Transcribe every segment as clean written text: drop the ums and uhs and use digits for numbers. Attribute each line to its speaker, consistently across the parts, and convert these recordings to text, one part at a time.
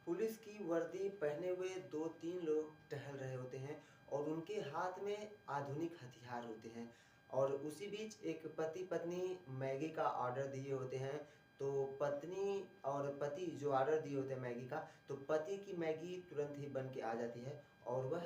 Speaker 1: Police की वर्दी पहने हुए 2-3 लोग टहल रहे होते हैं और उनके हाथ में आधुनिक हथियार होते हैं और उसी बीच एक पति-पत्नी मैगी का ऑर्डर दिए होते हैं। तो पत्नी और पति जो ऑर्डर दिए होते हैं मैगी का, तो पति की मैगी तुरंत ही बन के आ जाती है और वह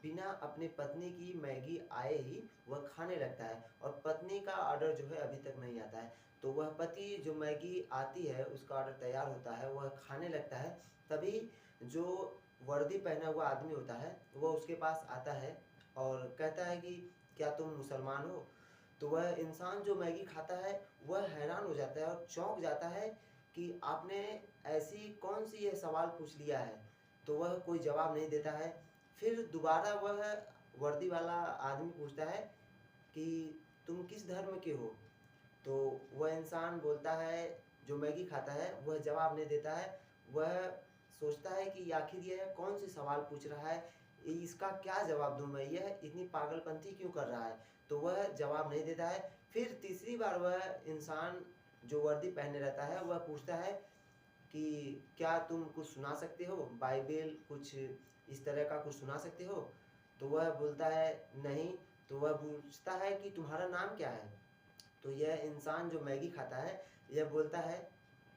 Speaker 1: बिना अपने पत्नी की मैगी आए ही वह खाने लगता है और पत्नी का ऑर्डर जो है अभी तक नहीं आता है। तो वह पति जो मैगी आती है, उसका ऑर्डर तैयार होता है, वह खाने लगता है। तभी जो वर्दी पहना हुआ आदमी होता है, वो उसके पास आता है और कहता है कि क्या तुम मुसलमान हो? तो वह इंसान जो मैगी खाता है, वह हैरान हो जाता है और चौंक जाता है कि आपने ऐसी कौन-सी ये सवाल पूछ लिया है? तो वह कोई जवाब नहीं देता है। फिर दोबारा वह वर्दी वाला आदमी पूछता है कि तुम किस धर्म के हो? तो वह इंसान बोलता है, जो मैगी खाता है, वह जवाब नहीं देता है। वह सोचता है कि आखिर यह कौन-सी सवाल पूछ रहा है? इसका क्या जवाब दूँ मैं? यह इतनी पागलपंती क्यों कर रहा है? तो वह जवाब नहीं देता है। फिर तीसरी बार वह इंसान जो वर्दी पहने रहता है, वह पूछता है कि क्या तुम कुछ सुना सकते हो? बाइबल कुछ इस तरह का कुछ सुना सकते हो? तो वह बोलता है नहीं। तो वह पूछता है कि तुम्हारा नाम क्या है? तो यह इंसान जो मैगी खाता है, यह बोलता है,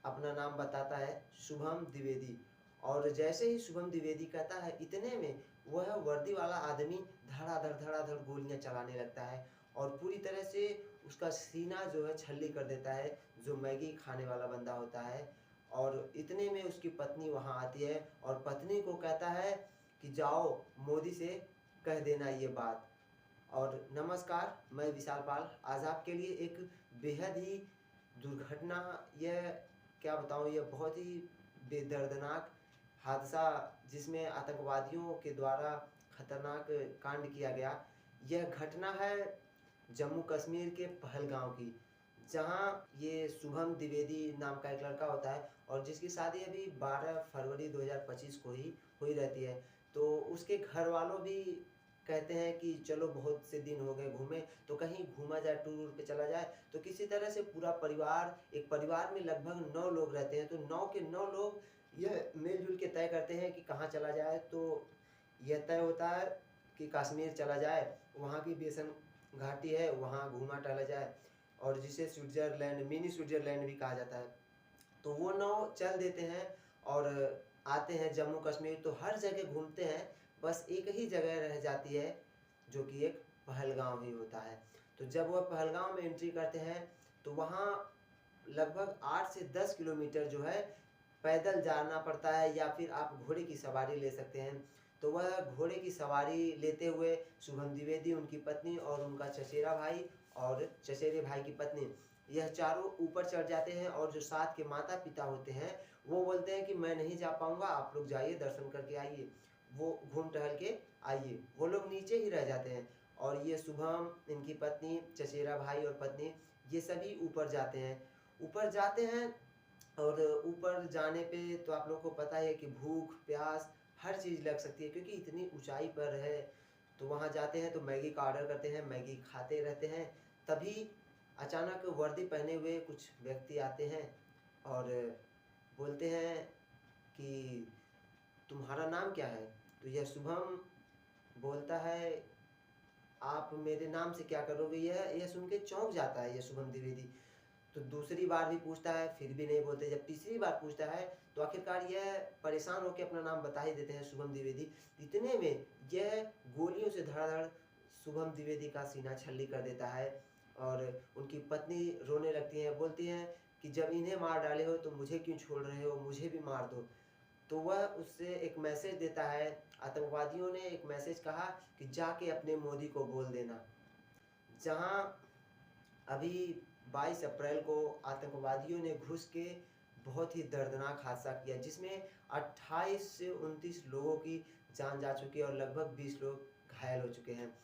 Speaker 1: अपना नाम बताता है, शुभम द्विवेदी। और जैसे ही शुभम द्विवेदी कहता है, इतने में वह वर्दी वाला आदमी धड़ाधड़ गोलियाँ चलाने लगता है और पूरी तरह से उसका सीना जो है छल्ली कर देता है, जो मैगी खाने वाला बंदा होता है। और इतने में उसकी पत्नी वहाँ आती है और पत्नी को कहता है कि जाओ मोदी से कह देना ये बात। और नमस्कार, मैं विशाल पाल आज आपके लिए एक बेहद ही दुर्घटना, यह क्या बताऊँ, यह बहुत ही बेदर्दनाक हादसा जिसमें आतंकवादियों के द्वारा खतरनाक कांड किया गया। यह घटना है जम्मू कश्मीर के पहलगाँव की, जहाँ ये शुभम द्विवेदी नाम का एक लड़का होता है और जिसकी शादी अभी 12 फरवरी 2025 को ही हुई रहती है। तो उसके घरवालों भी कहते हैं कि चलो बहुत से दिन हो गए घूमे, तो कहीं घूमा जाए, टूर पे चला जाए। तो किसी तरह से पूरा परिवार, एक परिवार में लगभग 9 लोग रहते हैं, तो 9 के 9 लोग यह मिल-जुल के तय करते हैं कि कहाँ चला जाए। तो यह तय होता है कि कश्मीर चला जाए, वहाँ की बेसन घाटी है, वहाँ घूमा टहला जाए और जिसे स्विट्ज़रलैंड, मिनी स्विट्ज़रलैंड भी कहा जाता है। तो वो 9 चल देते हैं और आते हैं जम्मू कश्मीर, तो हर जगह घूमते हैं, बस एक ही जगह रह जाती है, जो कि एक पहलगाँव ही होता है। तो जब वह पहलगाँव में एंट्री करते हैं, तो वहाँ लगभग 8 से 10 किलोमीटर जो है पैदल जाना पड़ता है या फिर आप घोड़े की सवारी ले सकते हैं। तो वह घोड़े की सवारी लेते हुए शुभम द्विवेदी, उनकी पत्नी और उनका चचेरा भाई और चचेरे भाई की पत्नी, यह चारों ऊपर चढ़ जाते हैं और जो साथ के माता-पिता होते हैं, वो बोलते हैं कि मैं नहीं जा पाऊँगा, आप लोग जाइए, दर्शन करके आइए, वो घूम टहल के आइए। वो लोग नीचे ही रह जाते हैं और ये शुभम, इनकी पत्नी, चचेरा भाई और पत्नी, ये सभी ऊपर जाते हैं। ऊपर जाते हैं और ऊपर जाने पे तो आप लोगों को पता ही है कि भूख, प्यास हर चीज़ लग सकती है क्योंकि इतनी ऊँचाई पर है। तो वहाँ जाते हैं तो मैगी का ऑर्डर करते हैं, मैगी खाते रहते हैं। तभी अचानक वर्दी पहने हुए कुछ व्यक्ति आते हैं और बोलते हैं कि तुम्हारा नाम क्या है? तो यह शुभम बोलता है, आप मेरे नाम से क्या करोगे? यह सुन के चौंक जाता है ये शुभम द्विवेदी। तो दूसरी बार भी पूछता है, फिर भी नहीं बोलते। जब तीसरी बार पूछता है, तो आखिरकार यह परेशान होके अपना नाम बता ही देते हैं, शुभम द्विवेदी। इतने में यह गोलियों से धड़ाधड़ शुभम द्विवेदी का सीना छल्ली कर देता है और उनकी पत्नी रोने लगती हैं, बोलती हैं कि जब इन्हें मार डाले हो, तो मुझे क्यों छोड़ रहे हो? मुझे भी मार दो। तो वह उससे एक मैसेज देता है, आतंकवादियों ने एक मैसेज कहा कि जाके अपने मोदी को बोल देना। जहाँ अभी 22 अप्रैल को आतंकवादियों ने घुस के बहुत ही दर्दनाक हादसा किया जिसमें 28 से 29 लोगों की जान जा चुकी है और लगभग 20 लोग घायल हो चुके हैं।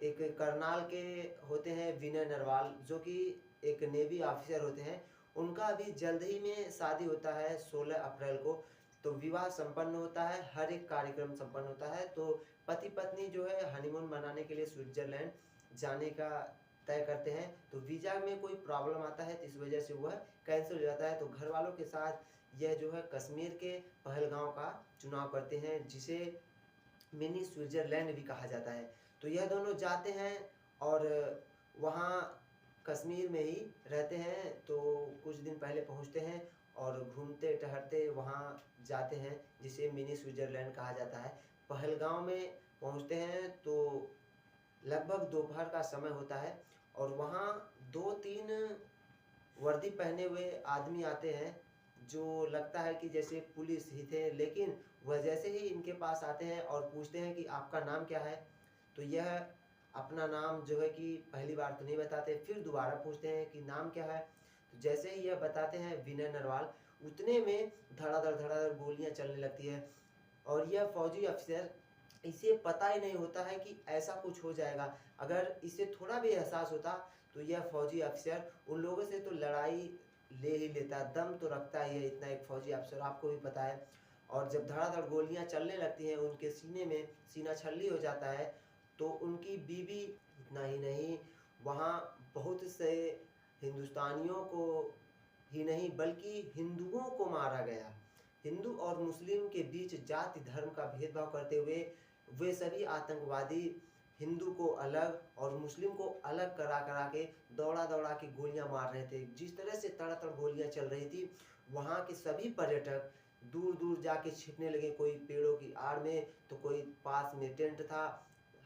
Speaker 1: एक करनाल के होते हैं विनय नरवाल, जो कि एक नेवी ऑफिसर होते हैं। उनका अभी जल्द ही में शादी होता है 16 अप्रैल को। तो विवाह संपन्न होता है, हर एक कार्यक्रम संपन्न होता है। तो पति-पत्नी जो है हनीमून मनाने के लिए स्विट्ज़रलैंड जाने का तय करते हैं। तो वीज़ा में कोई प्रॉब्लम आता है, तो इस वजह से वह कैंसल हो जाता है। तो घरवालों के साथ यह जो है कश्मीर के पहलगाम का चुनाव करते हैं, जिसे मिनी स्विट्ज़रलैंड भी कहा जाता है। तो यह दोनों जाते हैं और वहाँ कश्मीर में ही रहते हैं, तो कुछ दिन पहले पहुँचते हैं और घूमते-टहलते वहाँ जाते हैं, जिसे मिनी स्विट्ज़रलैंड कहा जाता है। पहलगाम में पहुँचते हैं तो लगभग दोपहर का समय होता है और वहाँ 2-3 वर्दी पहने हुए आदमी आते हैं, जो लगता है कि जैसे पुलिस ही थे, लेकिन वह जैसे ही इनके पास आते हैं और पूछते हैं कि आपका नाम क्या है? तो यह अपना नाम जो है कि पहली बार तो नहीं बताते, फिर दोबारा पूछते हैं कि नाम क्या है? तो जैसे ही यह बताते हैं विनय नरवाल, उतने में धड़ाधड़ गोलियाँ चलने लगती है और यह फौजी अफ़सर, इसे पता ही नहीं होता है कि ऐसा कुछ हो जाएगा। अगर इसे थोड़ा भी एहसास होता तो यह फौजी अफ़सर उन लोगों से तो लड़ाई ले ही लेता, दम तो रखता ही है इतना एक फौजी अफ़सर, आपको भी पता है। और जब धड़ाधड़ गोलियाँ चलने लगती हैं, उनके सीने में सीना छल्ली हो जाता है, तो उनकी बीवी, इतना ही नहीं, वहाँ बहुत से हिंदुस्तानियों को ही नहीं बल्कि हिंदुओं को मारा गया। हिंदू और मुस्लिम के बीच जाति धर्म का भेदभाव करते हुए वे सभी आतंकवादी हिंदू को अलग और मुस्लिम को अलग करा के दौड़ा के गोलियां मार रहे थे। जिस तरह से तड़ातड़ गोलियां चल रही थी, वहाँ के सभी पर्यटक दूर दूर जाके छिपने लगे, कोई पेड़ों की आड़ में तो कोई पास में टेंट था,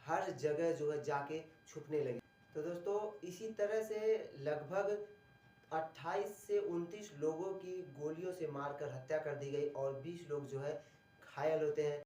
Speaker 1: हर जगह जो है जाके छुपने लगे। तो दोस्तों, इसी तरह से लगभग 28 से 29 लोगों की गोलियों से मारकर हत्या कर दी गई और 20 लोग जो है घायल होते हैं।